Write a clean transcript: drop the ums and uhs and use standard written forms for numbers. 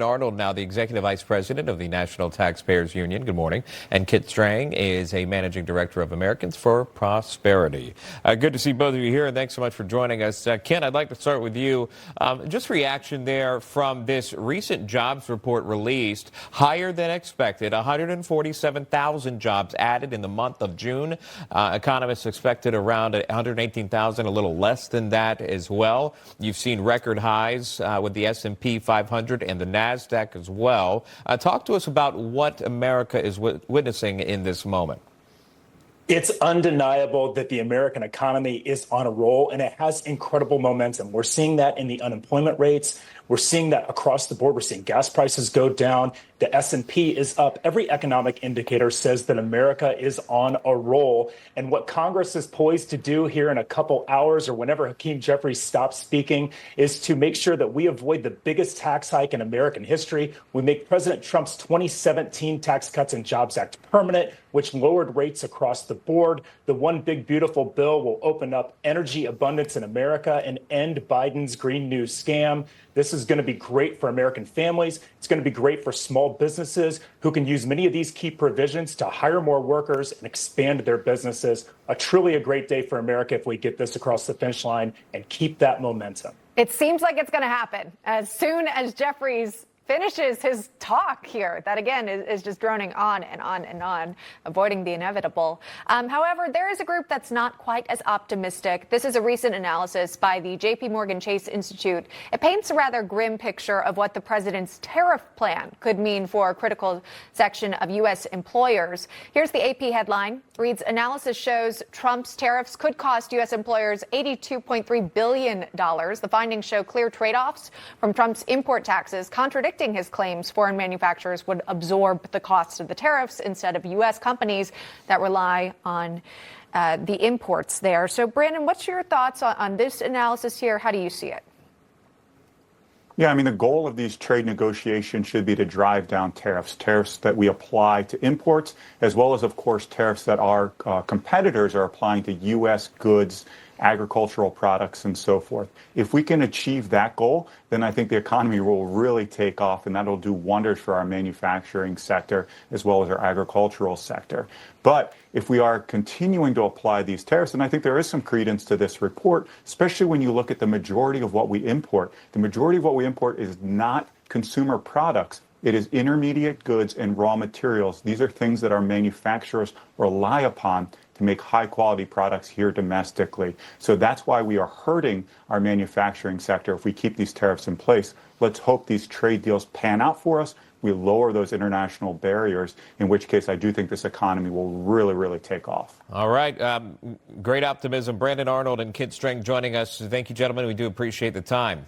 Arnold, now the Executive Vice President of the National Taxpayers Union. Good morning. And Kit Strang is a Managing Director of Americans for Prosperity. Good to see both of you here, and thanks so much for joining us. Ken, I'd like to start with you. Just reaction there from this recent jobs report released, higher than expected, 147,000 jobs added in the month of June. Economists expected around 118,000, a little less than that as well. You've seen record highs with the S&P 500 and the NASDAQ as well. Talk to us about what America is witnessing in this moment. It's undeniable that the American economy is on a roll, and it has incredible momentum. We're seeing that in the unemployment rates. We're seeing that across the board. We're seeing gas prices go down. The S&P is up. Every economic indicator says that America is on a roll. And what Congress is poised to do here in a couple hours, or whenever Hakeem Jeffries stops speaking, is to make sure that we avoid the biggest tax hike in American history. We make President Trump's 2017 Tax Cuts and Jobs Act permanent, which lowered rates across the board. The One Big Beautiful Bill will open up energy abundance in America and end Biden's Green New scam. This is going to be great for American families. It's going to be great for small businesses who can use many of these key provisions to hire more workers and expand their businesses. Truly a great day for America if we get this across the finish line and keep that momentum. It seems like it's going to happen as soon as Jeffries finishes his talk here. That, again, is just droning on and on and on, avoiding the inevitable. However, there is a group that's not quite as optimistic. This is a recent analysis by the J.P. Morgan Chase Institute. It paints a rather grim picture of what the president's tariff plan could mean for a critical section of U.S. employers. Here's the AP headline. Reads, analysis shows Trump's tariffs could cost U.S. employers $82.3 billion. The findings show clear trade-offs from Trump's import taxes, contradicting his claims foreign manufacturers would absorb the cost of the tariffs instead of U.S. companies that rely on the imports there. So, Brandon, what's your thoughts on this analysis here? How do you see it? Yeah, I mean, the goal of these trade negotiations should be to drive down tariffs that we apply to imports, as well as, of course, tariffs that our competitors are applying to U.S. goods, agricultural products, and so forth. If we can achieve that goal, then I think the economy will really take off, and that'll do wonders for our manufacturing sector as well as our agricultural sector. But if we are continuing to apply these tariffs, and I think there is some credence to this report, especially when you look at the majority of what we import. The majority of what we import is not consumer products. It is intermediate goods and raw materials. These are things that our manufacturers rely upon to make high-quality products here domestically. So that's why we are hurting our manufacturing sector if we keep these tariffs in place. Let's hope these trade deals pan out for us. We lower those international barriers, in which case I do think this economy will really, really take off. All right. Great optimism. Brandon Arnold and Kit Strang joining us. Thank you, gentlemen. We do appreciate the time.